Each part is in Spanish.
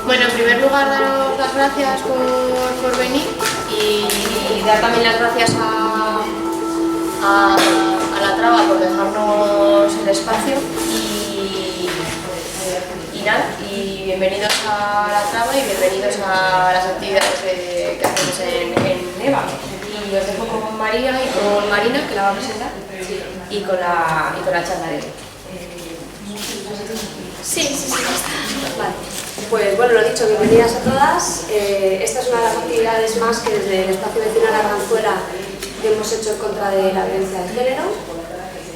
Bueno, en primer lugar, daros las gracias por venir y dar también las gracias a la Traba por dejarnos el espacio y nada, y bienvenidos a la Traba y bienvenidos a las actividades que hacemos en EVA. Y os dejo con María y con Marina, que la va a presentar, y con la charla de hoy. Sí, vale. Pues bueno, lo dicho, bienvenidas a todas. Esta es una de las actividades más que desde el Espacio Vecinal Arganzuela hemos hecho en contra de la violencia de género.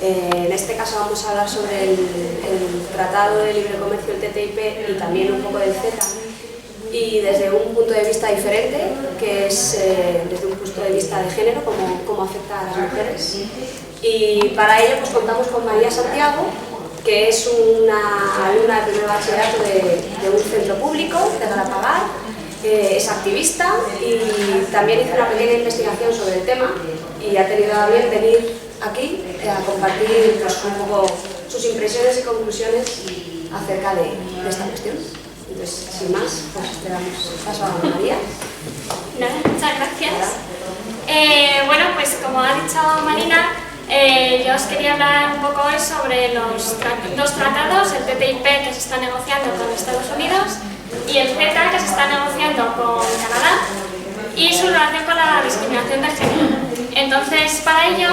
En este caso vamos a hablar sobre el Tratado de Libre Comercio, el TTIP, y también un poco del CETA, y desde un punto de vista diferente, que es desde un punto de vista de género, cómo afecta a las mujeres. Y para ello pues contamos con María Santiago, que es una alumna de primer bachillerato de un centro público de Galapagar, es activista y también hizo una pequeña investigación sobre el tema y ha tenido a bien venir aquí a compartir pues, un poco sus impresiones y conclusiones acerca de esta cuestión. Entonces, sin más, pues te damos paso a María. Nada, muchas gracias. Bueno, pues como ha dicho Marina, yo os quería hablar un poco hoy sobre los dos tratados, el TTIP que se está negociando con Estados Unidos y el CETA que se está negociando con Canadá y su relación con la discriminación de género. Entonces, para ello,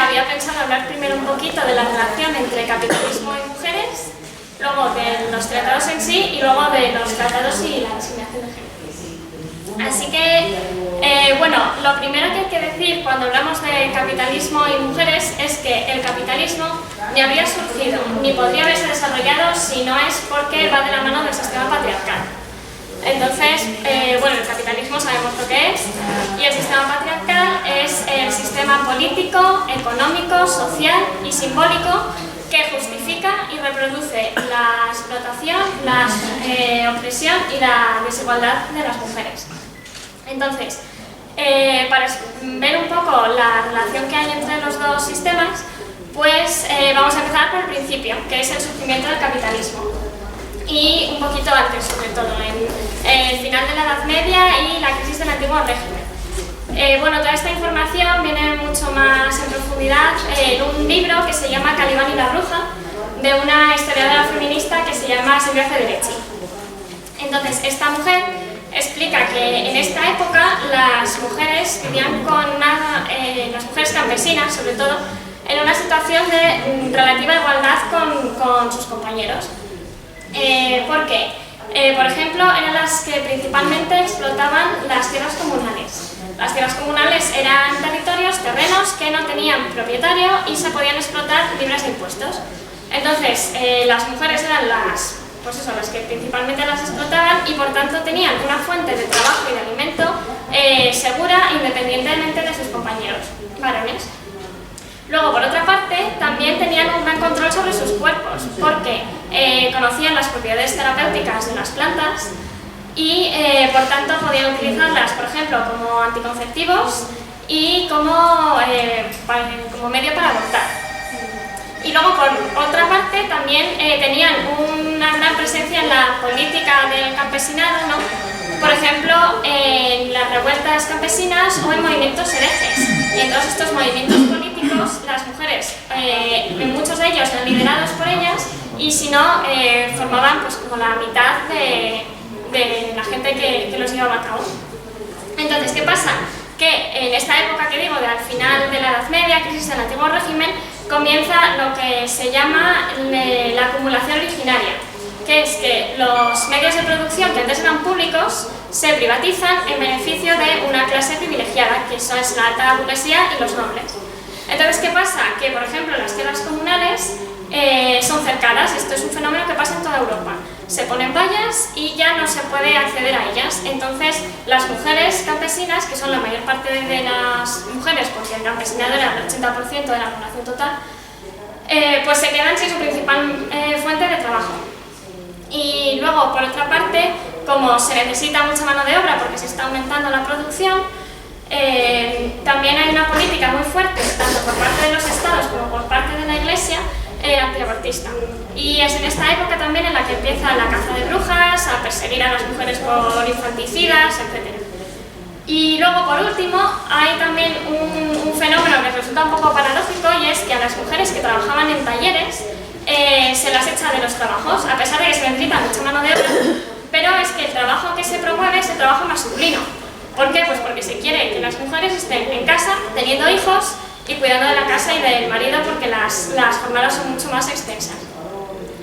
había pensado hablar primero un poquito de la relación entre capitalismo y mujeres, luego de los tratados en sí y luego de los tratados y la discriminación de género. Así que, bueno, lo primero que hay que decir cuando hablamos de capitalismo y mujeres es que el capitalismo ni habría surgido ni podría haberse desarrollado si no es porque va de la mano del sistema patriarcal. Entonces, bueno, el capitalismo sabemos lo que es y el sistema patriarcal es el sistema político, económico, social y simbólico que justifica y reproduce la explotación, la opresión y la desigualdad de las mujeres. Entonces, para ver un poco la relación que hay entre los dos sistemas, pues vamos a empezar por el principio, que es el surgimiento del capitalismo. Y un poquito antes, sobre todo, en el final de la Edad Media y la crisis del Antiguo Régimen. Bueno, toda esta información viene mucho más en profundidad en un libro que se llama Calibán y la Bruja, de una historiadora feminista que se llama Silvia Federici. Entonces, esta mujer explica que en esta época las mujeres vivían las mujeres campesinas, sobre todo, en una situación de relativa igualdad con sus compañeros. ¿Por qué? Por ejemplo, eran las que principalmente explotaban las tierras comunales. Las tierras comunales eran terrenos que no tenían propietario y se podían explotar libres de impuestos. Entonces, las mujeres eran las que principalmente las explotaban y por tanto tenían una fuente de trabajo y de alimento segura independientemente de sus compañeros varones. Luego, por otra parte, también tenían un gran control sobre sus cuerpos porque conocían las propiedades terapéuticas de las plantas y por tanto podían utilizarlas, por ejemplo, como anticonceptivos y como medio para abortar. Y luego, por otra parte, también tenían una gran presencia en la política del campesinado, ¿no? Por ejemplo, en las revueltas campesinas o en movimientos herejes. Y en todos estos movimientos políticos, las mujeres, en muchos de ellos eran liderados por ellas y si no, formaban pues, como la mitad de la gente que los llevaba a cabo. Entonces, ¿qué pasa? Que en esta época que digo, al final de la Edad Media, crisis del Antiguo Régimen, comienza lo que se llama la acumulación originaria, que es que los medios de producción que antes eran públicos se privatizan en beneficio de una clase privilegiada, que eso es la alta burguesía y los nobles. Entonces, ¿qué pasa? Que, por ejemplo, las tierras comunales son cercadas, esto es un fenómeno que pasa en toda Europa. Se ponen vallas y ya no se puede acceder a ellas. Entonces, las mujeres campesinas, que son la mayor parte de las mujeres, porque el campesinado era el 80% de la población total, pues se quedan sin su principal fuente de trabajo. Y luego, por otra parte, como se necesita mucha mano de obra porque se está aumentando la producción, también hay una política muy fuerte, tanto por parte de los estados como por parte de la Iglesia, antiabortista. armamentista. Y es en esta época también en la que empieza la caza de brujas, a perseguir a las mujeres por infanticidas, etc. Y luego, por último, hay también un fenómeno que resulta un poco paradójico, y es que a las mujeres que trabajaban en talleres se las echa de los trabajos, a pesar de que se necesita mucha mano de obra, pero es que el trabajo que se promueve es el trabajo masculino. ¿Por qué? Pues porque se quiere que las mujeres estén en casa, teniendo hijos y cuidando de la casa y del marido, porque las jornadas son mucho más extensas.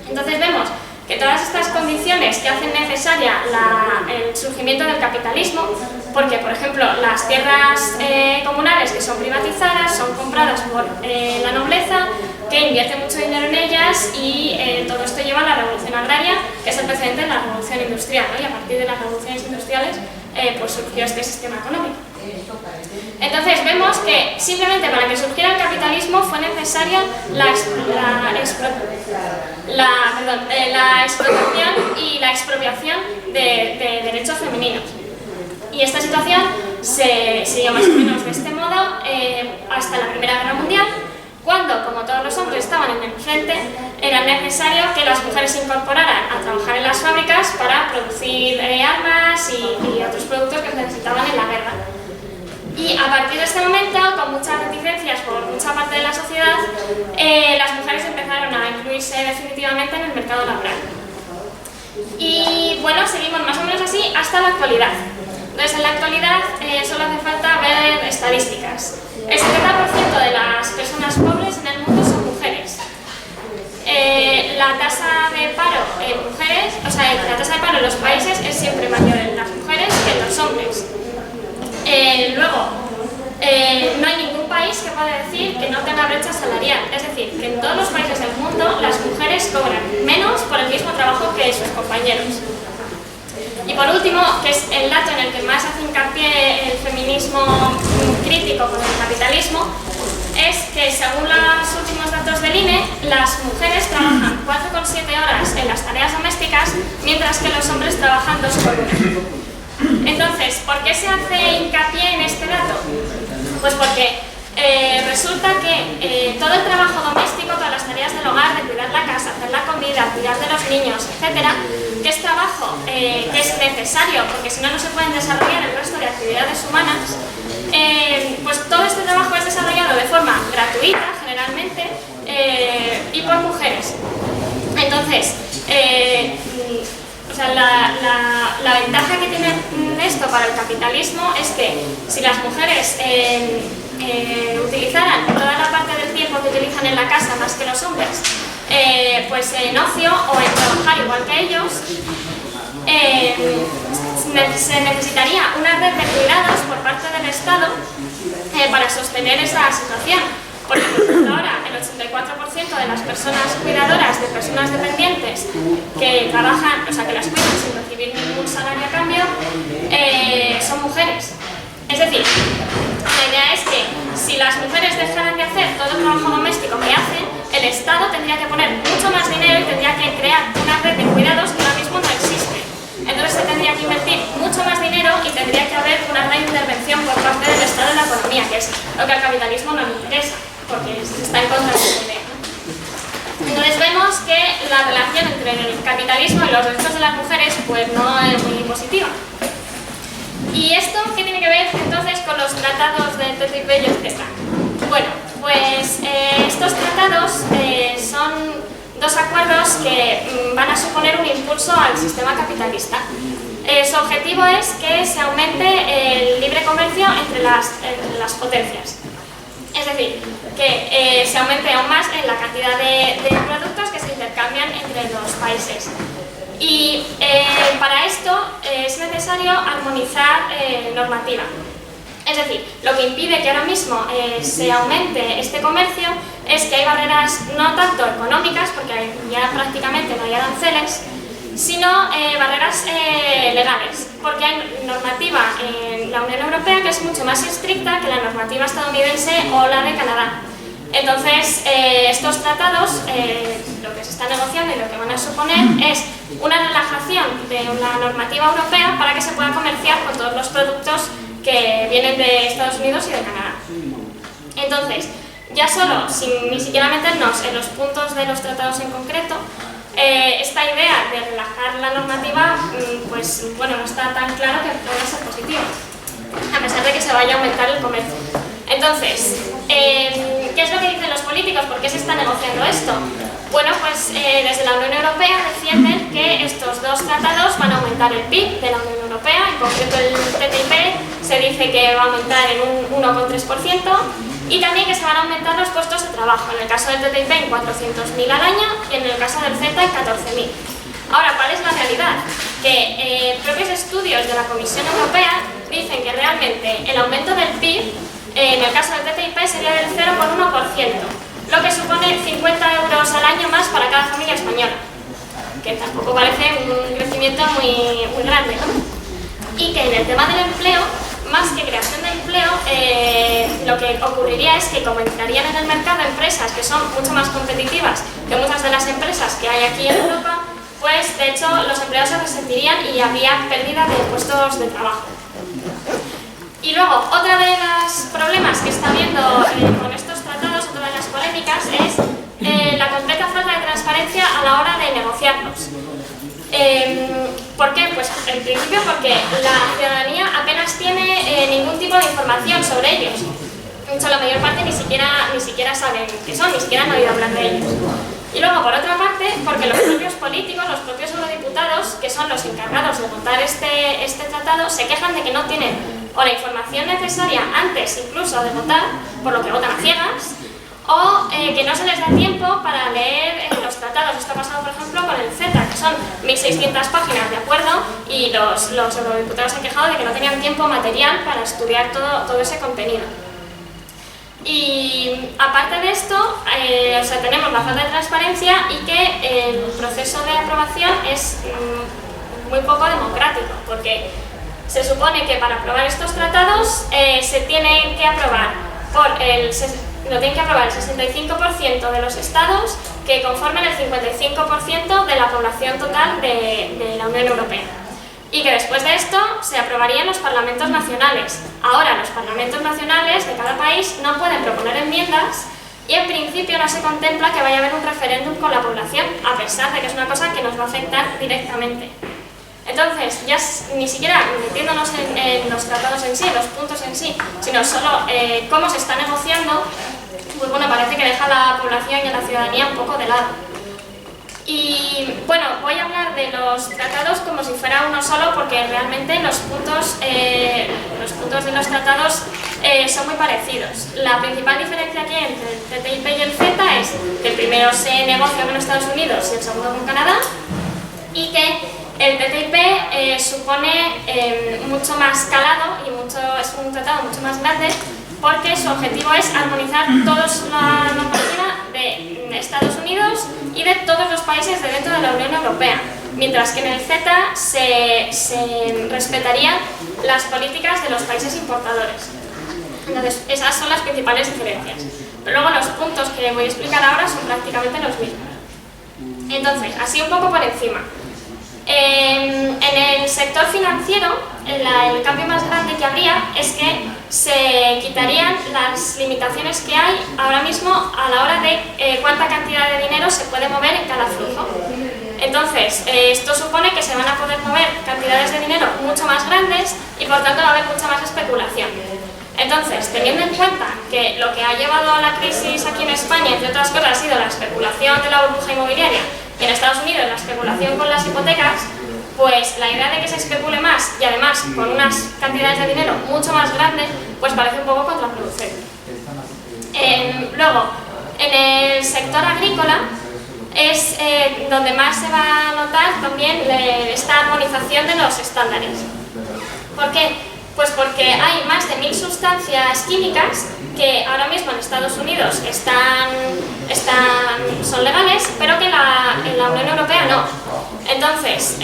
Entonces vemos que todas estas condiciones que hacen necesaria el surgimiento del capitalismo, porque por ejemplo las tierras comunales que son privatizadas son compradas por la nobleza, que invierte mucho dinero en ellas, y todo esto lleva a la revolución agraria, que es el precedente de la revolución industrial, ¿no? Y a partir de las revoluciones industriales pues surgió este sistema económico. Entonces vemos que simplemente para que surgiera el capitalismo fue necesaria la explotación y la expropiación de derechos femeninos. Y esta situación se dio más o menos de este modo hasta la Primera Guerra Mundial, cuando, como todos los hombres estaban en el frente, era necesario que las mujeres se incorporaran a trabajar en las fábricas para producir armas y otros productos que se necesitaban en la guerra. Y a partir de este momento, con muchas reticencias por mucha parte de la sociedad, las mujeres empezaron a incluirse definitivamente en el mercado laboral. Y bueno, seguimos más o menos así hasta la actualidad. Entonces, en la actualidad solo hace falta ver estadísticas. El 70% de las personas pobres en el mundo son mujeres. La tasa de paro en mujeres, o sea, la tasa de paro en los países es siempre mayor en las mujeres que en los hombres. Luego, no hay ningún país que pueda decir que no tenga brecha salarial, es decir, que en todos los países del mundo las mujeres cobran menos por el mismo trabajo que sus compañeros. Y por último, que es el dato en el que más hace hincapié el feminismo crítico con el capitalismo, es que según los últimos datos del INE, las mujeres trabajan 4,7 horas en las tareas domésticas, mientras que los hombres trabajan 2,1. Entonces, ¿por qué se hace hincapié en este dato? Pues porque resulta que todo el trabajo doméstico, todas las tareas del hogar, de cuidar la casa, hacer la comida, cuidar de los niños, etc., que es trabajo que es necesario, porque si no, no se pueden desarrollar el resto de actividades humanas, pues todo este trabajo es desarrollado de forma gratuita, generalmente, y por mujeres. Entonces, o sea, la ventaja que tiene esto para el capitalismo es que si las mujeres utilizaran toda la parte del tiempo que utilizan en la casa más que los hombres, pues en ocio o en trabajar igual que ellos, se necesitaría una red de cuidados por parte del Estado para sostener esa situación. Porque, por ejemplo, ahora el 84% de las personas cuidadoras de personas dependientes que trabajan, o sea, que las cuidan sin recibir ningún salario a cambio, son mujeres. Es decir, la idea es que si las mujeres dejaran de hacer todo el trabajo doméstico que hacen, el Estado tendría que poner mucho más dinero y tendría que crear una red de cuidados que ahora mismo no existe. Entonces se tendría que invertir mucho más dinero y tendría que haber una gran intervención por parte del Estado en la economía, que es lo que al capitalismo no le interesa, porque está en contra de esa idea. Entonces vemos que la relación entre el capitalismo y los derechos de las mujeres pues no es muy positiva. ¿Y esto qué tiene que ver entonces con los tratados de TTIP y etcétera? Bueno, pues estos tratados son dos acuerdos que van a suponer un impulso al sistema capitalista. Su objetivo es que se aumente el libre comercio entre las potencias. Es decir, que se aumente aún más en la cantidad de productos que se intercambian entre los países. Y para esto es necesario armonizar normativa. Es decir, lo que impide que ahora mismo se aumente este comercio es que hay barreras no tanto económicas, porque ya prácticamente no hay aranceles, sino barreras legales, porque hay normativa en la Unión Europea que es mucho más estricta que la normativa estadounidense o la de Canadá. Entonces, estos tratados, lo que se está negociando y lo que van a suponer es una relajación de la normativa europea para que se pueda comerciar con todos los productos que vienen de Estados Unidos y de Canadá. Entonces, ya solo, sin ni siquiera meternos en los puntos de los tratados en concreto, esta idea de relajar la normativa, pues bueno, no está tan claro que pueda ser positivo, a pesar de que se vaya a aumentar el comercio. Entonces, ¿qué es lo que dicen los políticos? ¿Por qué se está negociando esto? Bueno, pues desde la Unión Europea defienden que estos dos tratados van a aumentar el PIB de la Unión Europea, en concreto el TTIP se dice que va a aumentar en un 1,3%, y también que se van a aumentar los puestos de trabajo, en el caso del TTIP en 400.000 al año y en el caso del CETA en 14.000. Ahora, ¿cuál es la realidad? Que propios estudios de la Comisión Europea dicen que realmente el aumento del PIB en el caso del TTIP sería del 0,1%, lo que supone 50 euros al año más para cada familia española, que tampoco parece un crecimiento muy grande, ¿no? Y que en el tema del empleo, más que creación de empleo, lo que ocurriría es que como entrarían en el mercado empresas que son mucho más competitivas que muchas de las empresas que hay aquí en Europa, pues de hecho los empleados se resentirían y habría pérdida de puestos de trabajo. Y luego, otra de los problemas que está habiendo con estos tratados, otra de las polémicas, es la completa falta de transparencia a la hora de negociarlos. ¿Por qué? Pues en principio porque la ciudadanía apenas tiene ningún tipo de información sobre ellos. De hecho, la mayor parte ni siquiera saben qué son, ni siquiera han oído hablar de ellos. Y luego, por otra parte, porque los propios políticos, los propios eurodiputados, que son los encargados de votar este tratado, se quejan de que no tienen o la información necesaria antes incluso de votar, por lo que votan a ciegas, o que no se les da tiempo para leer los tratados. Esto ha pasado, por ejemplo, con el CETA, que son 1.600 páginas de acuerdo, y los eurodiputados se han quejado de que no tenían tiempo material para estudiar todo ese contenido. Y aparte de esto, o sea, tenemos la falta de transparencia y que el proceso de aprobación es muy poco democrático, porque se supone que para aprobar estos tratados se tiene que aprobar lo tienen que aprobar el 65% de los estados que conforman el 55% de la población total de la Unión Europea. Y que después de esto se aprobarían los parlamentos nacionales. Ahora, los parlamentos nacionales de cada país no pueden proponer enmiendas y en principio no se contempla que vaya a haber un referéndum con la población, a pesar de que es una cosa que nos va a afectar directamente. Entonces, ya ni siquiera metiéndonos en los tratados en sí, en los puntos en sí, sino solo cómo se está negociando, pues bueno, parece que deja a la población y a la ciudadanía un poco de lado. Y bueno, voy a hablar de los tratados como si fuera uno solo, porque realmente los puntos de los tratados son muy parecidos. La principal diferencia aquí entre el TTIP y el CETA es que el primero se negocia con Estados Unidos y el segundo con Canadá, y que el TTIP supone mucho más calado y es un tratado mucho más grande, porque su objetivo es armonizar toda la normativa de Estados Unidos y de todos los países de dentro de la Unión Europea, mientras que en el CETA se respetarían las políticas de los países importadores. Entonces, esas son las principales diferencias. Pero luego los puntos que voy a explicar ahora son prácticamente los mismos. Entonces, así un poco por encima. En el sector financiero, el cambio más grande que habría es que se quitarían las limitaciones que hay ahora mismo a la hora de cuánta cantidad de dinero se puede mover en cada flujo. Entonces, esto supone que se van a poder mover cantidades de dinero mucho más grandes y por tanto va a haber mucha más especulación. Entonces, teniendo en cuenta que lo que ha llevado a la crisis aquí en España, entre otras cosas, ha sido la especulación de la burbuja inmobiliaria, y en Estados Unidos la especulación con las hipotecas, pues la idea de que se especule más y además con unas cantidades de dinero mucho más grandes, pues parece un poco contraproducente. Luego, en el sector agrícola es donde más se va a notar también esta armonización de los estándares. ¿Por qué? Pues porque hay más de 1000 sustancias químicas que ahora mismo en Estados Unidos son legales, pero que en la Unión Europea no. Entonces,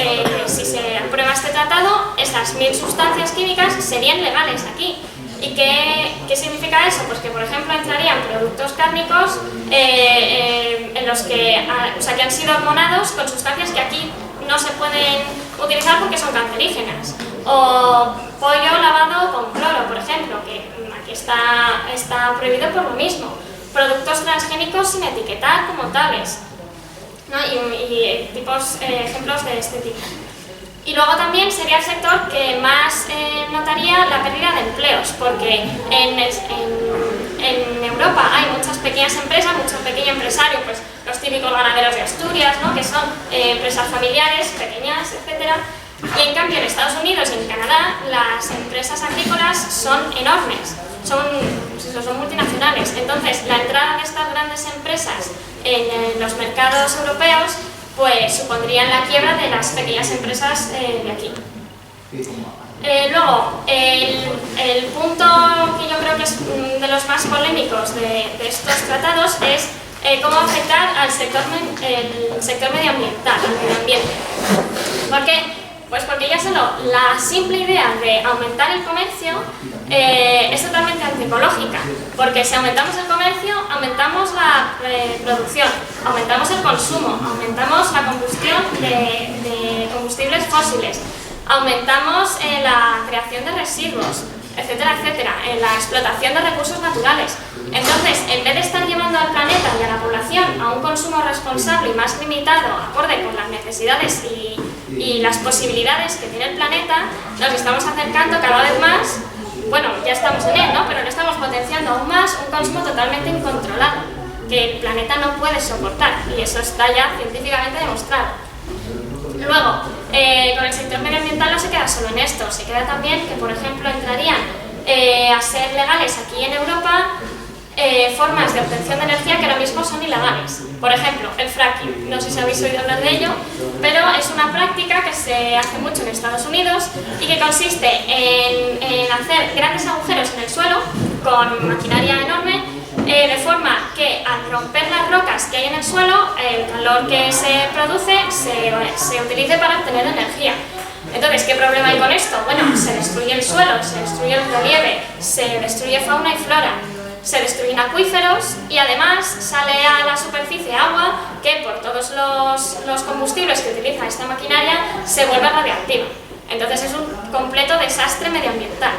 si se aprueba este tratado, esas 1000 sustancias químicas serían legales aquí. ¿Y qué significa eso? Pues que, por ejemplo, entrarían productos cárnicos en los que han sido hormonados con sustancias que aquí no se pueden utilizar porque son cancerígenas. O pollo lavado con cloro, por ejemplo, que aquí está prohibido por lo mismo. productos transgénicos sin etiquetar como tales, ¿no? y ejemplos de este tipo. Y luego también sería el sector que más notaría la pérdida de empleos, porque en Europa hay muchas pequeñas empresas, muchos pequeños empresarios, pues los típicos ganaderos de Asturias, ¿no? Que son empresas familiares, pequeñas, etc. Y en cambio en Estados Unidos y en Canadá las empresas agrícolas son enormes, son multinacionales. Entonces la entrada de estas grandes empresas en los mercados europeos pues supondrían la quiebra de las pequeñas empresas de aquí. Luego, el punto que yo creo que es de los más polémicos de estos tratados es cómo afectar al sector medioambiental, al medio ambiente. ¿Por qué? Pues porque ya solo la simple idea de aumentar el comercio es totalmente antiecológica, porque si aumentamos el comercio, aumentamos la producción, aumentamos el consumo, aumentamos la combustión de combustibles fósiles, aumentamos la creación de residuos, etcétera, etcétera, en la explotación de recursos naturales. Entonces, en vez de estar llevando al planeta y a la población a un consumo responsable y más limitado, acorde con las necesidades y las posibilidades que tiene el planeta, nos estamos acercando cada vez más, bueno, ya estamos en él, ¿no? Pero lo estamos potenciando aún más, un consumo totalmente incontrolado, que el planeta no puede soportar, y eso está ya científicamente demostrado. Luego, con el sector medioambiental no se queda solo en esto, se queda también que, por ejemplo, entrarían a ser legales aquí en Europa formas de obtención de energía que ahora mismo son ilegales. Por ejemplo, el fracking, no sé si habéis oído hablar de ello, pero es una práctica que se hace mucho en Estados Unidos y que consiste en hacer grandes agujeros en el suelo con maquinaria enorme, de forma que al romper las rocas que hay en el suelo, el calor que se produce se utilice para obtener energía. Entonces, ¿qué problema hay con esto? Bueno, se destruye el suelo, se destruye el relieve, se destruye fauna y flora, se destruyen acuíferos y además sale a la superficie agua que por todos los combustibles que utiliza esta maquinaria se vuelve radiactiva. Entonces es un completo desastre medioambiental.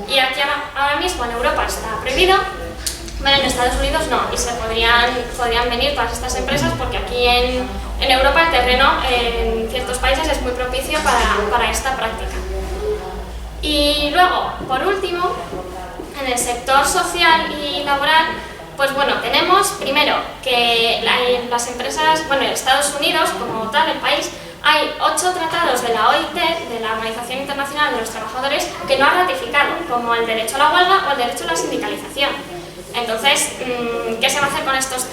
Y aquí ahora mismo en Europa está prohibido, pero en Estados Unidos no, y se podrían venir todas estas empresas porque aquí en Europa el terreno en ciertos países es muy propicio para esta práctica. Y luego, por último, en el sector social y laboral, pues bueno, tenemos primero que las empresas, bueno, en Estados Unidos como tal, el país, hay 8 tratados de la OIT, de la Organización Internacional de los Trabajadores, que no ha ratificado, como el derecho a la huelga o el derecho a la sindicalización. Entonces, ¿qué se va a hacer con estos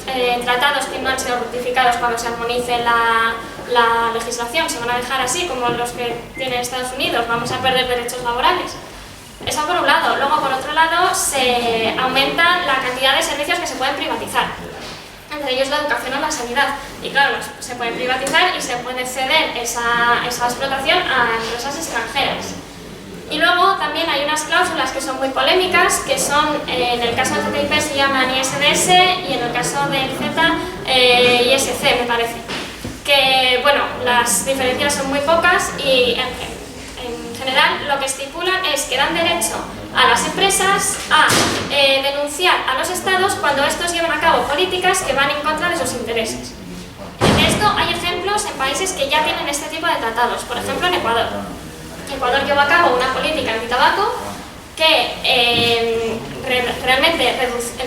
tratados que no han sido ratificados cuando se armonice la legislación? ¿Se van a dejar así como los que tiene Estados Unidos? ¿Vamos a perder derechos laborales? Eso por un lado. Luego, por otro lado, se aumenta la cantidad de servicios que se pueden privatizar. Entre ellos la educación o la sanidad. Y claro, se puede privatizar y se puede ceder esa explotación a empresas extranjeras. Y luego también hay unas cláusulas que son muy polémicas, que son, en el caso del TTIP se llaman ISDS y en el caso del CETA, ISC me parece. Que, bueno, las diferencias son muy pocas y en general lo que estipulan es que dan derecho a las empresas a denunciar a los estados cuando estos llevan a cabo políticas que van en contra de sus intereses. De esto hay ejemplos en países que ya tienen este tipo de tratados, por ejemplo en Ecuador. Ecuador llevó a cabo una política antitabaco que realmente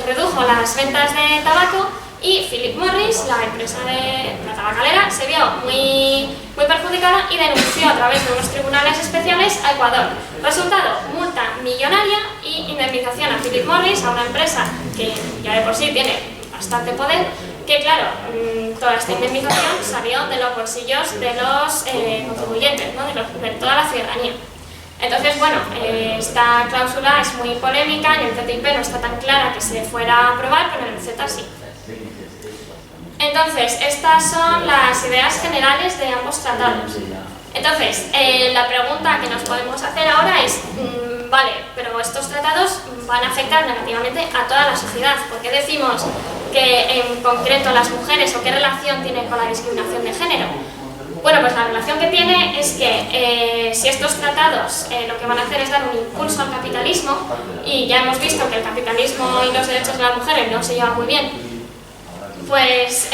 redujo las ventas de tabaco y Philip Morris, la empresa de la tabacalera, se vio muy perjudicada y denunció a través de unos tribunales especiales a Ecuador. Resultado, multa millonaria y indemnización a Philip Morris, a una empresa que ya de por sí tiene bastante poder, que claro, toda esta indemnización salió de los bolsillos de los contribuyentes, ¿no? de toda la ciudadanía. Entonces, bueno, esta cláusula es muy polémica, en el TTIP no está tan clara que se fuera a aprobar, pero en el CETA sí. Entonces, estas son las ideas generales de ambos tratados. Entonces, la pregunta que nos podemos hacer ahora es, vale, pero estos tratados van a afectar negativamente a toda la sociedad. ¿Por qué decimos que en concreto las mujeres o qué relación tienen con la discriminación de género? Bueno, pues la relación que tiene es que si estos tratados lo que van a hacer es dar un impulso al capitalismo, y ya hemos visto que el capitalismo y los derechos de las mujeres no se llevan muy bien, pues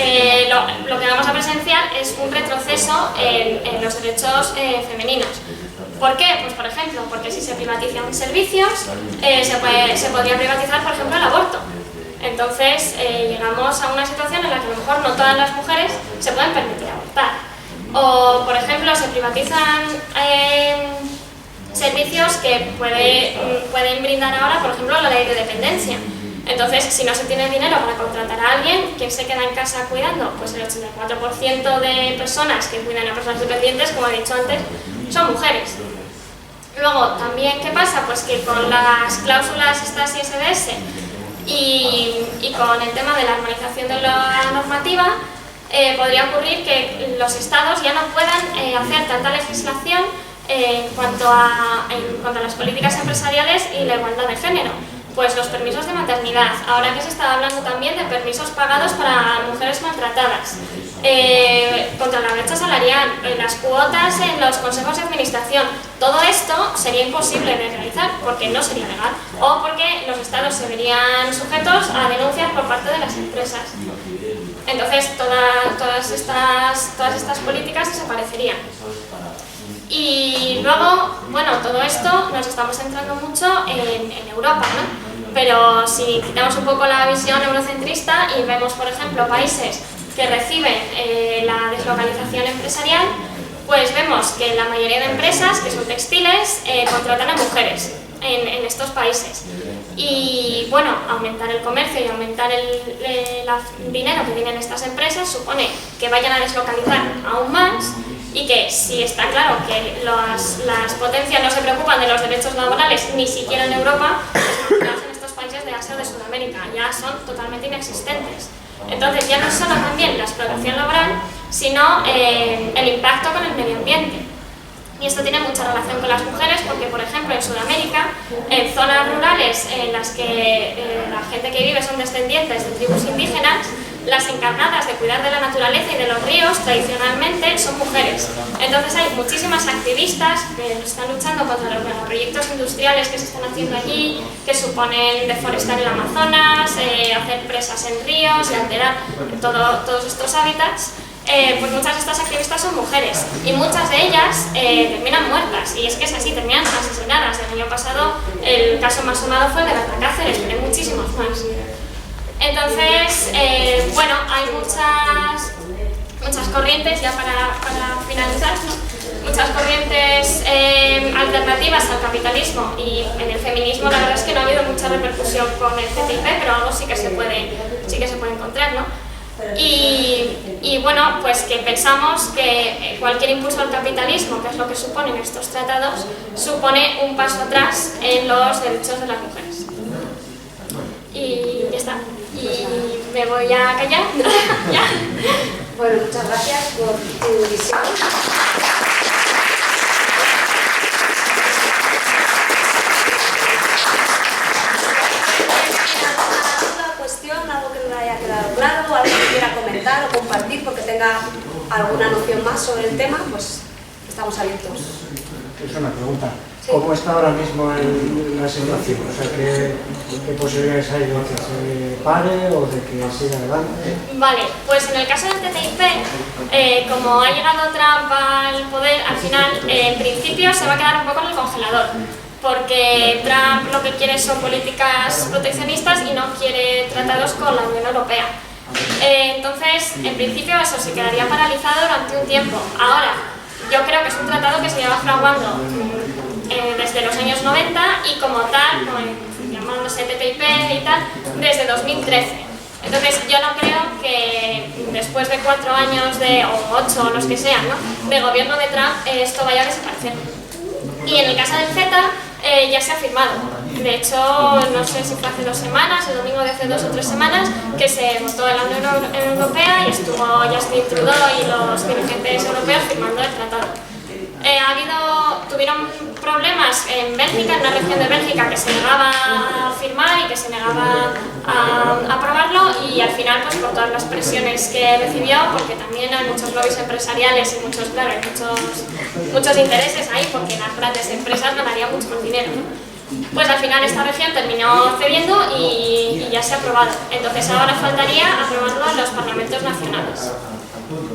lo que vamos a presenciar es un retroceso en los derechos femeninos. ¿Por qué? Pues por ejemplo, porque si se privatizan servicios, se podría privatizar, por ejemplo, el aborto. Entonces llegamos a una situación en la que a lo mejor no todas las mujeres se pueden permitir abortar. O, por ejemplo, se privatizan servicios que pueden brindar ahora, por ejemplo, la ley de dependencia. Entonces, si no se tiene dinero para contratar a alguien, ¿quién se queda en casa cuidando? Pues el 84% de personas que cuidan a personas dependientes, como he dicho antes, son mujeres. Luego, también, ¿qué pasa? Pues que con las cláusulas estas ISDS y con el tema de la armonización de la normativa, podría ocurrir que los estados ya no puedan hacer tanta legislación en cuanto a las políticas empresariales y la igualdad de género. Pues los permisos de maternidad, ahora que se está hablando también de permisos pagados para mujeres maltratadas, contra la brecha salarial, las cuotas en los consejos de administración, todo esto sería imposible de realizar porque no sería legal o porque los estados se verían sujetos a denuncias por parte de las empresas. Entonces todas estas políticas desaparecerían. Y luego, bueno, todo esto nos estamos centrando mucho en Europa, ¿no? Pero si quitamos un poco la visión eurocentrista y vemos, por ejemplo, países que reciben la deslocalización empresarial, pues vemos que la mayoría de empresas, que son textiles, contratan a mujeres en estos países. Y bueno, aumentar el comercio y aumentar el dinero que tienen estas empresas supone que vayan a deslocalizar aún más, y que si está claro que las potencias no se preocupan de los derechos laborales ni siquiera en Europa, pues lo hacen estos países de Asia o de Sudamérica, ya son totalmente inexistentes. Entonces ya no es solo también la explotación laboral, sino el impacto con el medio ambiente. Y esto tiene mucha relación con las mujeres porque, por ejemplo, en Sudamérica, en zonas rurales en las que la gente que vive son descendientes de tribus indígenas, las encargadas de cuidar de la naturaleza y de los ríos tradicionalmente son mujeres. Entonces hay muchísimas activistas que están luchando contra los proyectos industriales que se están haciendo allí, que suponen deforestar el Amazonas, hacer presas en ríos y alterar todos estos hábitats. Pues muchas de estas activistas son mujeres y muchas de ellas terminan muertas, y es que es así, terminan asesinadas. El año pasado el caso más sonado fue el de Berta Cáceres, pero hay muchísimos más. Entonces, bueno, hay muchas corrientes, ya para finalizar, ¿no? Muchas corrientes alternativas al capitalismo, y en el feminismo la verdad es que no ha habido mucha repercusión con el TTIP, pero algo sí que se puede encontrar, ¿no? Y bueno, pues que pensamos que cualquier impulso al capitalismo, que es lo que suponen estos tratados, supone un paso atrás en los derechos de las mujeres. Y ya está. Y me voy a callar. ¿Ya? Bueno, muchas gracias por tu visión. Algo que no le haya quedado claro, algo que quiera comentar o compartir porque tenga alguna noción más sobre el tema, pues estamos abiertos. Es una pregunta. Sí. ¿Cómo está ahora mismo la situación? O sea, ¿qué posibilidades hay de que se pare o de que siga adelante? Vale, pues en el caso del TTIP, como ha llegado Trump al poder, al final, en principio se va a quedar un poco en el congelador. Porque Trump lo que quiere son políticas proteccionistas y no quiere tratados con la Unión Europea. Entonces, en principio eso se quedaría paralizado durante un tiempo. Ahora, yo creo que es un tratado que se lleva fraguando desde los años 90 y como tal, llamándose TTIP y tal, desde 2013. Entonces, yo no creo que después de 4 años o 8 o los que sean, ¿no?, de gobierno de Trump, esto vaya a desaparecer. Y en el caso del CETA ya se ha firmado. De hecho, no sé si fue hace 2 semanas, el domingo de hace 2 o 3 semanas, que se votó en la Unión Europea y estuvo Justin Trudeau y los dirigentes europeos firmando el tratado. Tuvieron problemas en Bélgica, en una región de Bélgica que se negaba a firmar y que se negaba a aprobarlo, y y al final pues por todas las presiones que recibió, porque también hay muchos lobbies empresariales y muchos, claro, hay muchos intereses ahí, porque las grandes empresas ganarían mucho más dinero, ¿no? Pues al final esta región terminó cediendo y ya se ha aprobado. Entonces ahora faltaría aprobarlo en los parlamentos nacionales.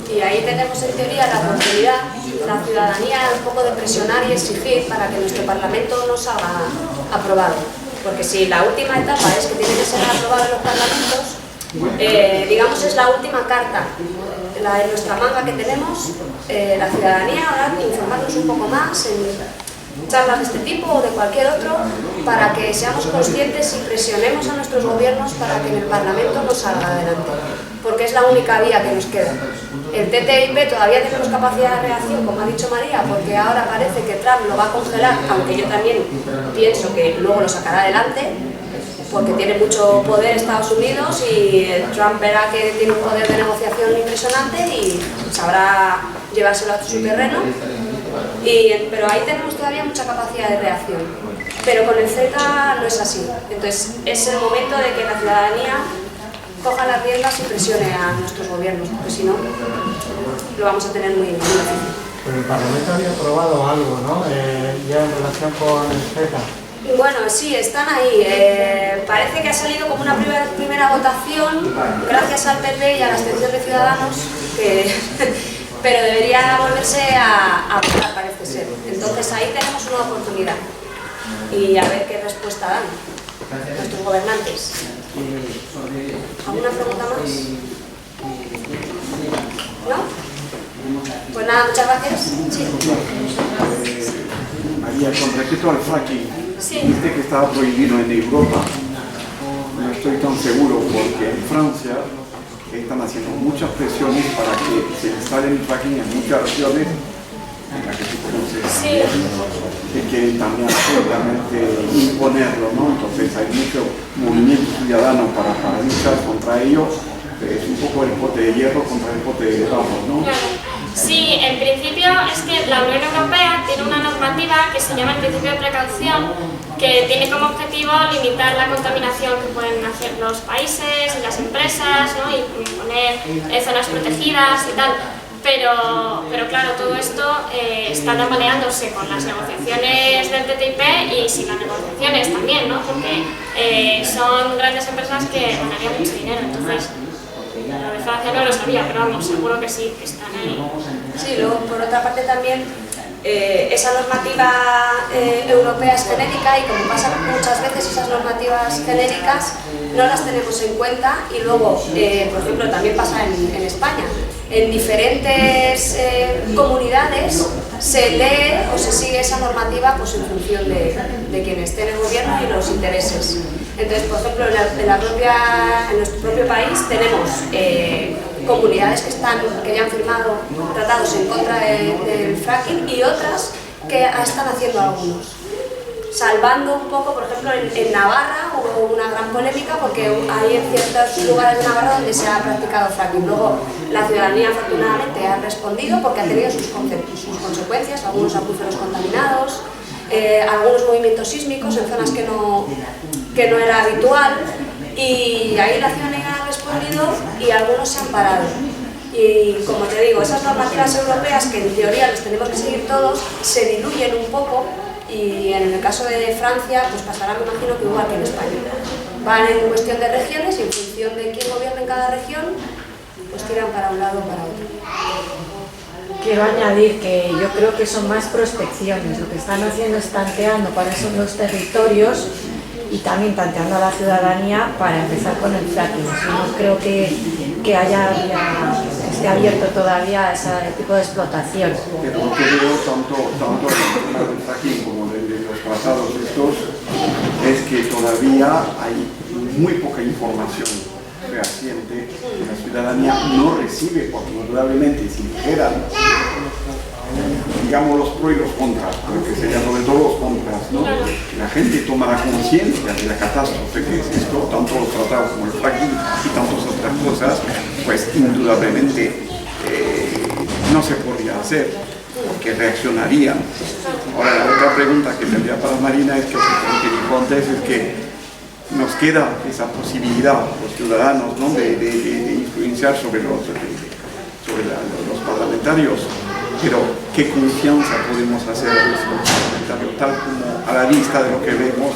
Y ahí tenemos en teoría la oportunidad, la ciudadanía, un poco de presionar y exigir para que nuestro Parlamento no salga aprobado. Porque si la última etapa es que tiene que ser aprobado en los parlamentos, digamos es la última carta de nuestra manga que tenemos, la ciudadanía, ahora informarnos un poco más en charlas de este tipo o de cualquier otro, para que seamos conscientes y presionemos a nuestros gobiernos para que en el Parlamento no salga adelante, porque es la única vía que nos queda. El TTIP todavía tenemos capacidad de reacción, como ha dicho María, porque ahora parece que Trump lo va a congelar, aunque yo también pienso que luego lo sacará adelante, porque tiene mucho poder Estados Unidos y Trump verá que tiene un poder de negociación impresionante y sabrá llevárselo a su terreno. Pero ahí tenemos todavía mucha capacidad de reacción. Pero con el CETA no es así. Entonces es el momento de que la ciudadanía coja las riendas y presione a nuestros gobiernos, porque si no, lo vamos a tener muy difícil. Pero el Parlamento había aprobado algo, ¿no? Ya en relación con el CETA. Bueno, sí, están ahí. Parece que ha salido como una primera votación gracias al PP y a la abstención de Ciudadanos, pero debería volverse a aprobar, parece ser. Entonces ahí tenemos una oportunidad y a ver qué respuesta dan nuestros gobernantes. ¿Alguna pregunta más? ¿No? Pues nada, muchas gracias. Sí. María, con respecto al fracking, Sí. dice que estaba prohibido en Europa. No estoy tan seguro porque en Francia están haciendo muchas presiones para que se instale el fracking en muchas regiones en las que se conoce Sí. que quieren también absolutamente imponerlo, ¿no? Entonces hay mucho movimiento ciudadano para luchar contra ello. Es un poco el pote de hierro contra el pote de barro, ¿no? Claro. Sí, en principio es que la Unión Europea tiene una normativa que se llama el principio de precaución, que tiene como objetivo limitar la contaminación que pueden hacer los países y las empresas, ¿no? Y poner zonas protegidas y tal. Pero claro, todo esto está tambaleándose con las negociaciones del TTIP y sin las negociaciones también, ¿no? Porque son grandes empresas que ganarían mucho dinero, entonces lo de Francia no lo sabía, pero vamos, seguro que sí, que están ahí. Sí, luego por otra parte también esa normativa europea es genérica y como pasa muchas veces esas normativas genéricas no las tenemos en cuenta y luego, por ejemplo, también pasa en España. En diferentes comunidades se lee o se sigue esa normativa pues, en función de quien esté en el gobierno y los intereses. Entonces, por ejemplo, en nuestro propio país tenemos comunidades que ya han firmado tratados en contra del fracking y otras que están haciendo algunos. Salvando un poco, por ejemplo, en Navarra hubo una gran polémica porque hay en ciertos lugares de Navarra donde se ha practicado fracking. Luego la ciudadanía afortunadamente ha respondido porque ha tenido sus consecuencias, algunos acuíferos contaminados, algunos movimientos sísmicos en zonas que no era habitual y ahí la ciudadanía ha respondido y algunos se han parado. Y como te digo, esas normativas europeas que en teoría las tenemos que seguir todos se diluyen un poco. Y en el caso de Francia, pues pasará, me imagino, que igual que en España. Van en cuestión de regiones y en función de quién gobierna en cada región, pues tiran para un lado o para otro. Quiero añadir que yo creo que son más prospecciones. Lo que están haciendo es tanteando cuáles son los territorios y también tanteando a la ciudadanía para empezar con el fracking. No creo que esté abierto todavía a ese tipo de explotación. Pero lo que veo tanto en el del fracking como de los tratados estos es que todavía hay muy poca información fehaciente que la ciudadanía no recibe, porque indudablemente si dijeran, digamos, los pros y los contras, porque serían sobre todo los contras, ¿no? Que la gente tomará conciencia de la catástrofe que es esto, tanto los tratados como el fracking y tantas otras cosas, pues indudablemente no se podría hacer, porque reaccionarían. Ahora, la otra pregunta que tendría para Marina es que lo que dijo antes es que nos queda esa posibilidad, los ciudadanos, ¿no? de influenciar sobre los parlamentarios, pero ¿qué confianza podemos hacer a los parlamentarios? Tal como a la vista de lo que vemos,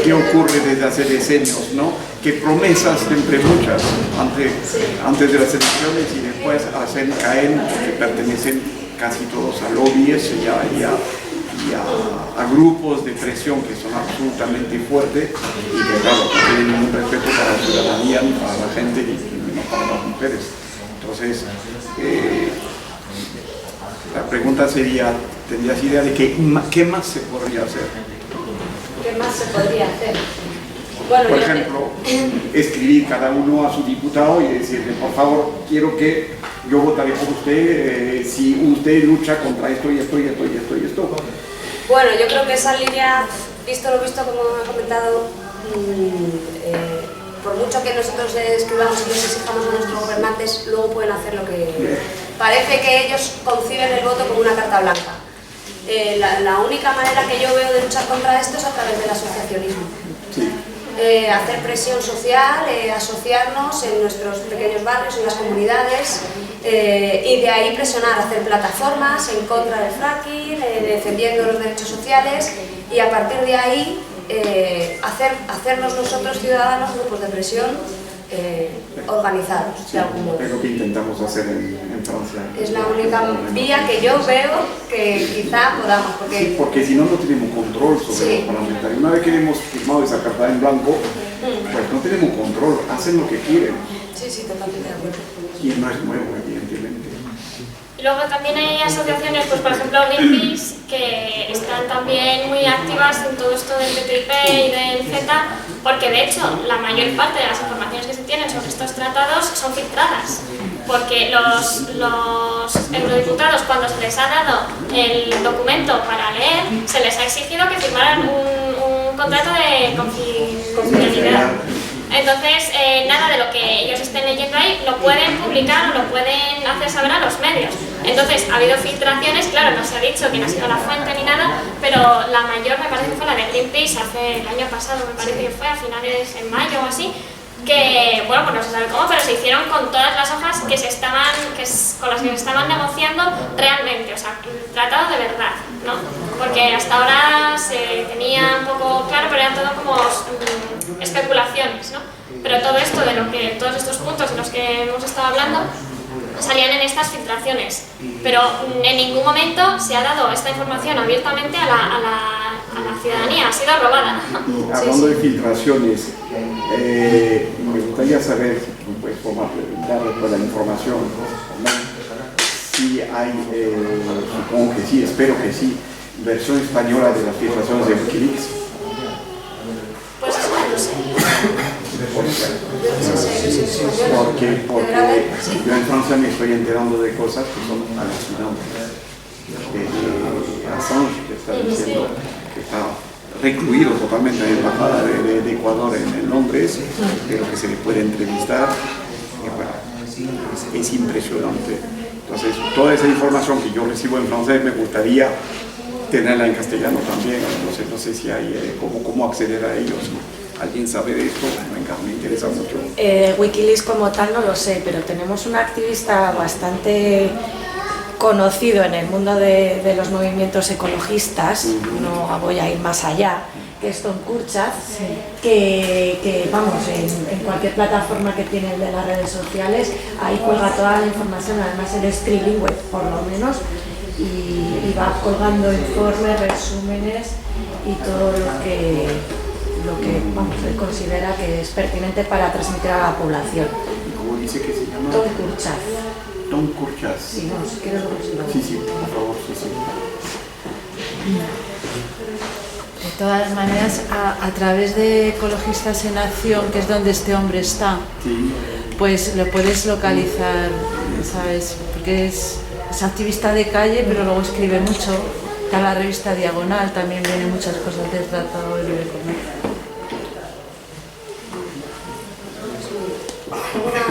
¿qué ocurre desde hace decenios? ¿No? ¿Qué promesas siempre muchas antes de las elecciones y después hacen caer porque pertenecen casi todos a lobbies y a grupos de presión que son absolutamente fuertes y que claro, no tienen ningún respeto para la ciudadanía ni para la gente ni para las mujeres. Entonces, la pregunta sería, ¿tendrías idea de qué más se podría hacer? ¿Qué más se podría hacer? Bueno, por ejemplo, escribir cada uno a su diputado y decirle, por favor, quiero que yo votaré por usted si usted lucha contra esto y esto y esto y esto y esto. Bueno, yo creo que esa línea, visto lo visto, como he comentado, por mucho que nosotros escribamos y les exijamos a nuestros gobernantes, luego pueden hacer lo que... Parece que ellos conciben el voto como una carta blanca. La única manera que yo veo de luchar contra esto es a través del asociacionismo. Sí. Hacer presión social, asociarnos en nuestros pequeños barrios, en las comunidades, y de ahí presionar, hacer plataformas en contra del fracking, defendiendo los derechos sociales, y a partir de ahí hacernos nosotros ciudadanos grupos de presión organizados de algún modo. Es lo que intentamos hacer en Francia. Es la única vía que yo veo que quizá podamos, porque... Sí, porque si no, no tenemos control sobre los parlamentarios. Una vez que hemos firmado esa carta en blanco, pues no tenemos control, hacen lo que quieren. Sí, sí, totalmente de acuerdo. Y no es nuevo, evidentemente. Y luego también hay asociaciones, pues por ejemplo Greenpeace, que están también muy activas en todo esto del TTIP y del CETA, porque de hecho la mayor parte de las informaciones que se tienen sobre estos tratados son filtradas, porque los eurodiputados, cuando se les ha dado el documento para leer, se les ha exigido que firmaran un contrato de confidencialidad. Entonces, nada de lo que ellos estén leyendo ahí lo pueden publicar o lo pueden hacer saber a los medios. Entonces, ha habido filtraciones, claro, no se ha dicho quién ha sido la fuente ni nada, pero la mayor me parece que fue la de Greenpeace el año pasado, me parece que fue a finales en mayo o así, que, bueno, pues no se sabe cómo, pero se hicieron con todas las hojas con las que se estaban negociando realmente, o sea, tratado de verdad, ¿no? Porque hasta ahora se tenía un poco claro, pero eran todo como especulaciones, ¿no? Pero todo esto todos estos puntos de los que hemos estado hablando salían en estas filtraciones, pero en ningún momento se ha dado esta información abiertamente a la ciudadanía, ha sido robada. Y hablando de filtraciones, me gustaría saber si tú puedes dar la información, ¿no? Si hay, supongo que sí, espero que sí, versión española de las filtraciones de Wikileaks. Pues eso no lo sé. Porque yo en Francia me estoy enterando de cosas que son alucinantes. Assange, que está diciendo que está recluido totalmente en la embajada de Ecuador en Londres, pero que se le puede entrevistar. Bueno, es impresionante. Entonces, toda esa información que yo recibo en francés me gustaría tenerla en castellano también. No sé si hay cómo acceder a ellos. ¿Alguien sabe de esto? Me interesa mucho. Wikileaks como tal no lo sé, pero tenemos un activista bastante conocido en el mundo de los movimientos ecologistas, no voy a ir más allá, que es Tom Kurchatz, que vamos, en cualquier plataforma que tiene de las redes sociales, ahí cuelga toda la información, además él es trilingüe por lo menos, y va colgando informes, resúmenes y todo lo que vamos, él considera que es pertinente para transmitir a la población. ¿Y cómo dice que se llama? Tom Kurchatz. Tom Kurchatz. Sí, bueno, si quieres lo consigo. Sí, por favor, sí. De todas maneras, a través de Ecologistas en Acción, que es donde este hombre está, Sí. pues lo puedes localizar, ¿sabes? Porque es activista de calle, pero luego escribe mucho. Está la revista Diagonal, también vienen muchas cosas del Tratado de Libre Comercio. ¿Alguna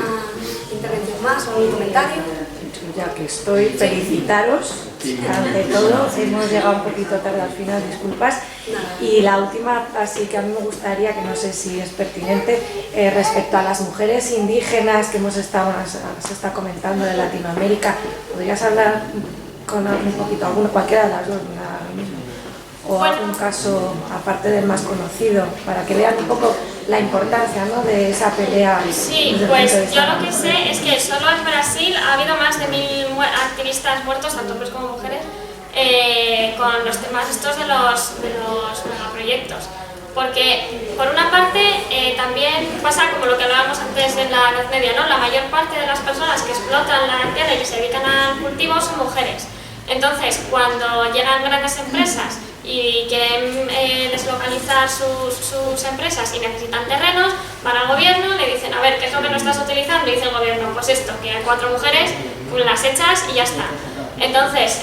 intervención más o algún comentario? Ya que estoy, felicitaros. Ante todo, hemos llegado un poquito tarde al final, disculpas. Y la última, así que a mí me gustaría, que no sé si es pertinente, respecto a las mujeres indígenas que se está comentando de Latinoamérica, ¿podrías hablar con un poquito, cualquiera de las dos, ahora mismo? O algún caso, aparte del más conocido, para que vean un poco la importancia, ¿no?, de esa pelea. Sí, pues yo lo que sé es que solo en Brasil ha habido más de 1000 activistas muertos, tanto hombres como mujeres, con los temas estos de los megaproyectos. Porque, por una parte, también pasa como lo que hablábamos antes en la Edad Media, ¿no? La mayor parte de las personas que explotan la tierra y que se dedican al cultivo son mujeres. Entonces, cuando llegan grandes empresas y quieren deslocalizar sus empresas y necesitan terrenos, van al gobierno, le dicen, a ver, ¿qué es lo que no estás utilizando? Y dice el gobierno, pues esto, que hay 4 mujeres, pues las echas y ya está. Entonces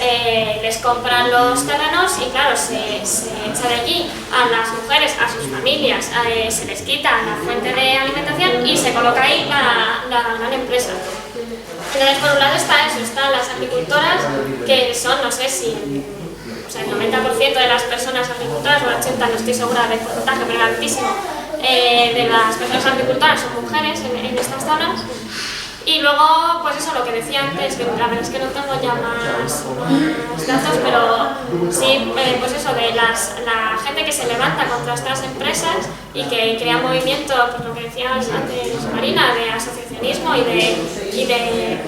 les compran los terrenos y claro, se echa de allí a las mujeres, a sus familias, se les quita la fuente de alimentación y se coloca ahí la gran empresa. Entonces, por un lado está eso, están las agricultoras, que son, no sé si, o sea, el 90% de las personas agricultoras, o el 80%, no estoy segura del porcentaje, pero altísimo, de las personas agricultoras son mujeres en estas zonas. Y luego, pues eso, lo que decía antes, que la verdad es que no tengo ya más datos, pero sí, pues eso, de la gente que se levanta contra estas empresas y que crea movimiento, pues lo que decías antes, Marina, de asociacionismo y de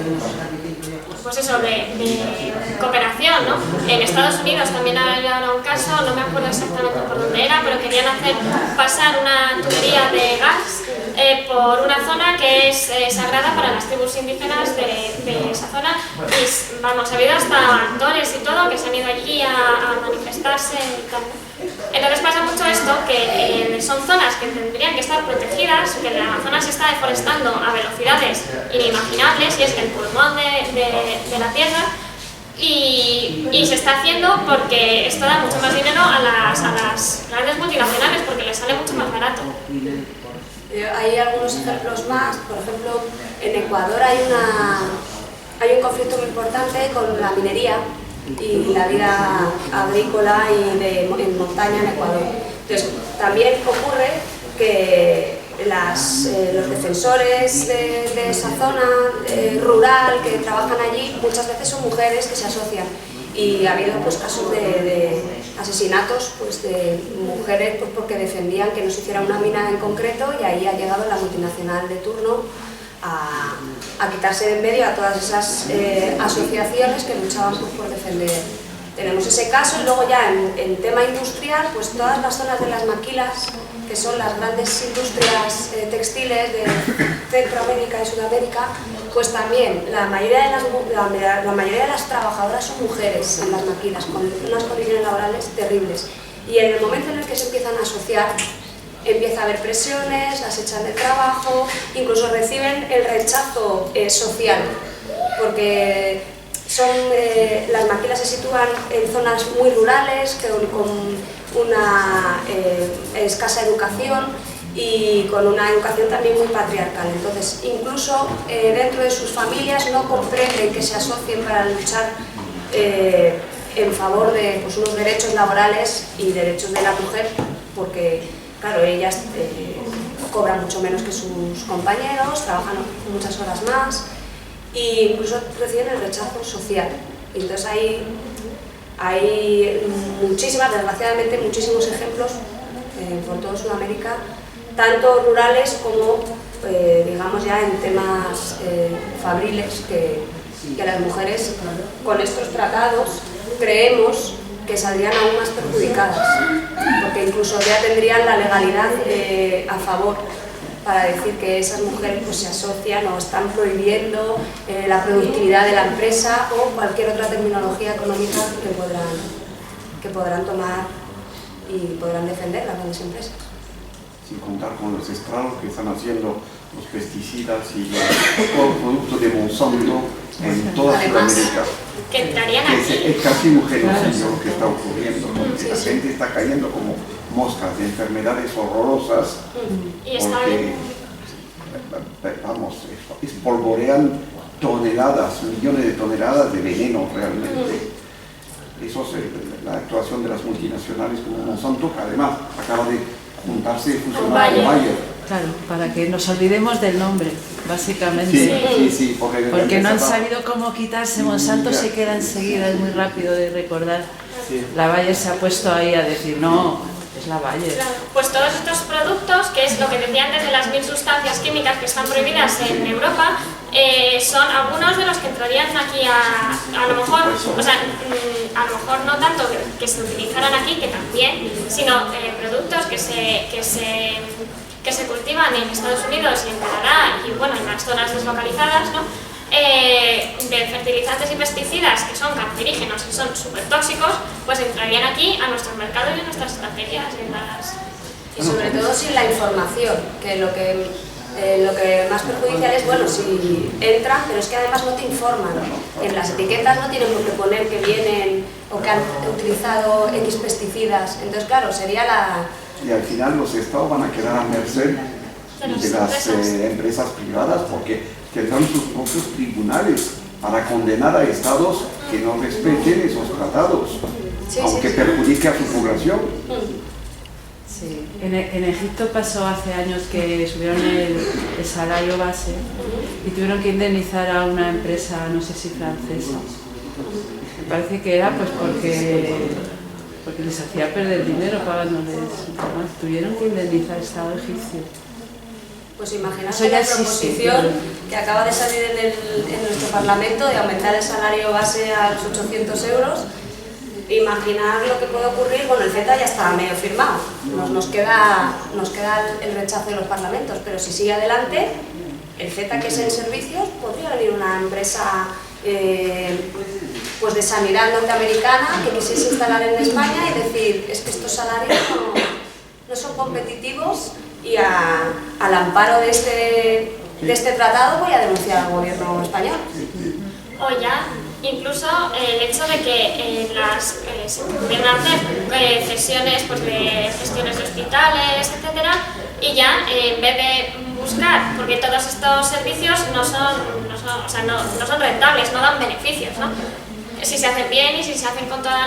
pues eso, de cooperación, ¿no? En Estados Unidos también había ahora un caso, no me acuerdo exactamente por dónde era, pero querían hacer pasar una tubería de gas por una zona que es sagrada para las tribus indígenas de esa zona, y vamos, ha habido hasta actores y todo que se han ido allí a manifestarse y tal. Entonces pasa mucho esto, que son zonas que tendrían que estar protegidas, que la zona se está deforestando a velocidades inimaginables y es el pulmón de la tierra, y se está haciendo porque esto da mucho más dinero a las grandes multinacionales porque les sale mucho más barato. Hay algunos ejemplos más, por ejemplo, en Ecuador hay un conflicto muy importante con la minería y la vida agrícola y en montaña en Ecuador. Entonces, también ocurre que los defensores de esa zona rural que trabajan allí muchas veces son mujeres que se asocian, y ha habido pues casos de asesinatos pues de mujeres pues porque defendían que no se hiciera una mina en concreto, y ahí ha llegado la multinacional de turno a quitarse de en medio a todas esas asociaciones que luchaban pues, por defender. Tenemos ese caso, y luego ya en tema industrial, pues todas las zonas de las maquilas, que son las grandes industrias textiles de Centroamérica y Sudamérica, pues también la mayoría de las trabajadoras son mujeres en las maquilas, con unas condiciones laborales terribles. Y en el momento en el que se empiezan a asociar, empieza a haber presiones, las echan de trabajo, incluso reciben el rechazo social, porque las maquilas se sitúan en zonas muy rurales, con una escasa educación y con una educación también muy patriarcal. Entonces, incluso dentro de sus familias no comprenden que se asocien para luchar en favor de pues, unos derechos laborales y derechos de la mujer, porque, claro, ellas cobran mucho menos que sus compañeros, trabajan muchas horas más e incluso reciben el rechazo social. Entonces hay desgraciadamente muchísimos ejemplos por toda Sudamérica, tanto rurales como digamos ya en temas fabriles, que las mujeres con estos tratados creemos que saldrían aún más perjudicadas, porque incluso ya tendrían la legalidad a favor para decir que esas mujeres pues, se asocian o están prohibiendo la productividad de la empresa o cualquier otra terminología económica que podrán tomar y podrán defender las grandes empresas. Sin contar con los estragos que están haciendo los pesticidas y los productos de Monsanto en toda Sudamérica. Que entrarían aquí. Es casi un genocidio lo que está ocurriendo, porque la gente está cayendo como moscas de enfermedades horrorosas, porque, vamos, espolvorean toneladas, millones de toneladas de veneno realmente. eso es la actuación de las multinacionales como Monsanto, que además acaba de juntarse y fusionar con Bayer. Claro, para que nos olvidemos del nombre, básicamente. Sí, porque no han sabido cómo quitarse. Monsanto se queda enseguida, es muy rápido de recordar. La Bayer se ha puesto ahí a decir, no, es la Bayer. Claro, pues todos estos productos, que es lo que decía antes de las 1000 sustancias químicas que están prohibidas en Europa, son algunos de los que entrarían aquí a lo mejor, o sea, a lo mejor no tanto que se utilizaran aquí, que también, sino productos que se cultivan en Estados Unidos y en Canadá y bueno, en las zonas deslocalizadas, ¿no? De fertilizantes y pesticidas que son cancerígenos y son súper tóxicos, pues entrarían aquí a nuestros mercados y a nuestras estanterías. Y sobre todo sin la información, que lo que más perjudicial es, bueno, si entran, pero es que además no te informan. En las etiquetas no tienen por qué poner que vienen o que han utilizado X pesticidas. Entonces, claro, sería la... Y al final los estados van a quedar a merced de las empresas privadas porque tendrán sus propios tribunales para condenar a estados que no respeten esos tratados, aunque perjudique a su población. Sí. En Egipto pasó hace años que subieron el salario base y tuvieron que indemnizar a una empresa, no sé si francesa. Me parece que era pues porque les hacía perder dinero pagándoles. Tuvieron que indemnizar al Estado egipcio. Pues imaginaos la proposición que acaba de salir en nuestro Parlamento de aumentar el salario base a los 800 euros. Imaginar lo que puede ocurrir, bueno, el CETA ya está medio firmado, nos queda el rechazo de los parlamentos, pero si sigue adelante, el CETA, que es en servicios, podría venir una empresa pues de sanidad norteamericana que quisiese instalar en España y decir, es que estos salarios no son competitivos y al amparo de este tratado voy a denunciar al gobierno español. O ya, incluso el hecho de que se pudieran hacer cesiones pues, de gestiones de hospitales, etcétera, y ya en vez de buscar, porque todos estos servicios no son rentables, no dan beneficios, ¿no? Si se hacen bien y si se hacen con toda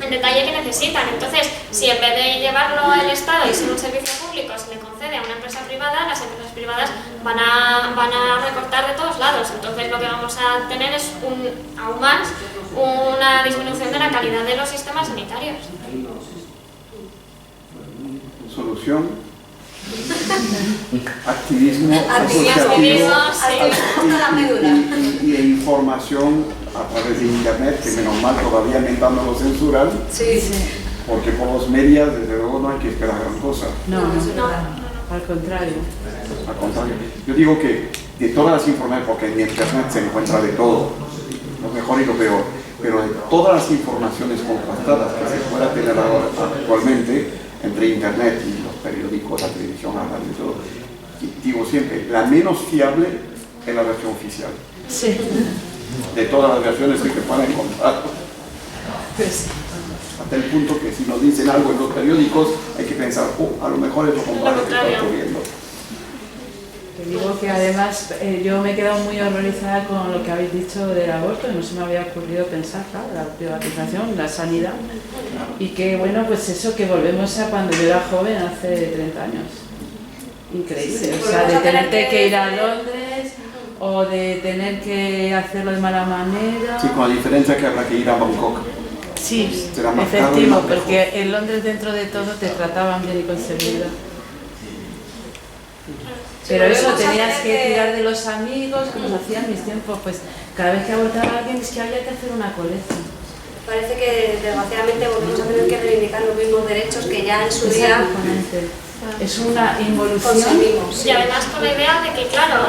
el detalle que necesitan. Entonces, si en vez de llevarlo al Estado y ser un servicio público se le concede a una empresa privada, las empresas privadas van a recortar de todos lados. Entonces, lo que vamos a tener es aún más una disminución de la calidad de los sistemas sanitarios. Solución: activismo asociativo y información a través de internet, que menos mal todavía no lo censuran, porque por los medios desde luego no hay que esperar gran cosa. No, al contrario. Al contrario, yo digo que de todas las informaciones, porque en internet se encuentra de todo, lo mejor y lo peor, pero de todas las informaciones contrastadas que se pueda tener ahora actualmente entre internet y los periódicos, la televisión, la radio y todo, digo siempre, la menos fiable es la versión oficial. Sí. De todas las versiones que puedan encontrar. Pues, hasta el punto que si nos dicen algo en los periódicos hay que pensar, a lo mejor es lo contrario que está ocurriendo. Te digo que además yo me he quedado muy horrorizada con lo que habéis dicho del aborto, no se me había ocurrido pensar, claro, la privatización, la sanidad, y que bueno, pues eso, que volvemos a cuando yo era joven, hace 30 años. Increíble, o sea, de tenerte que ir a Londres o de tener que hacerlo de mala manera. Sí, con la diferencia que habrá que ir a Bangkok. Sí, será más efectivo, caro y más porque en Londres dentro de todo te trataban bien y con seguridad. Pero eso, tenías que tirar de los amigos, como se hacía en mis tiempos, pues cada vez que abortaba alguien es que había que hacer una colecta. Parece que desgraciadamente volvemos a tener que reivindicar los mismos derechos que ya en su día... Es una involución. Y además con la idea de que, claro,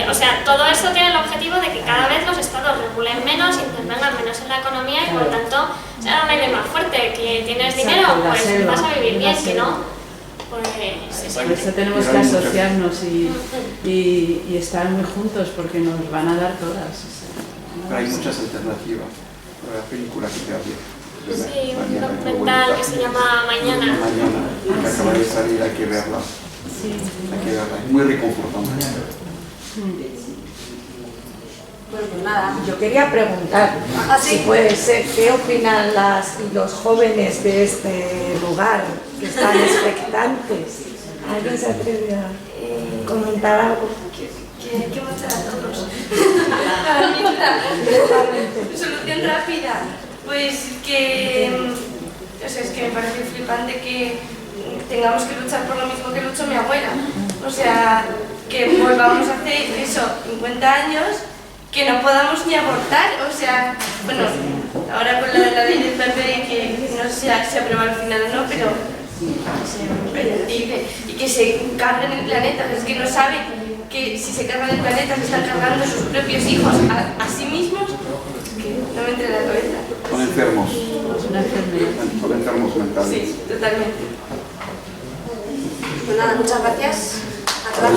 o sea, todo esto tiene el objetivo de que cada vez los estados regulen menos, intervengan menos en la economía y por tanto sea una idea más fuerte, que tienes dinero, pues vas a vivir bien, que no, pues... Por eso tenemos que asociarnos y estar muy juntos porque nos van a dar todas. Pero hay muchas alternativas. La película que te había. Sí, un documental que se llama Mañana. Mañana, que acaba de salir, hay que verla. Sí. Hay que verla, es muy reconfortante. Bueno, pues nada. Yo quería preguntar, si puede ser, ¿qué opinan los jóvenes de este lugar que están expectantes? ¿Alguien se atreve a comentar algo? ¿Qué mostrar a todos? Solución rápida. Pues que... O sea, es que me parece flipante que tengamos que luchar por lo mismo que luchó mi abuela. O sea, que volvamos a hacer eso, 50 años, que no podamos ni abortar. O sea, bueno, ahora con la ley del PP, que no sé si se aprueba al final o no, pero se percibe y que se carguen el planeta. Es que no saben que si se cargan el planeta se están cargando sus propios hijos a sí mismos. Es que no me entra en la cabeza. Son enfermos. Una enfermedad. Son enfermos mentales. Sí, totalmente. Pues nada, muchas gracias a todas.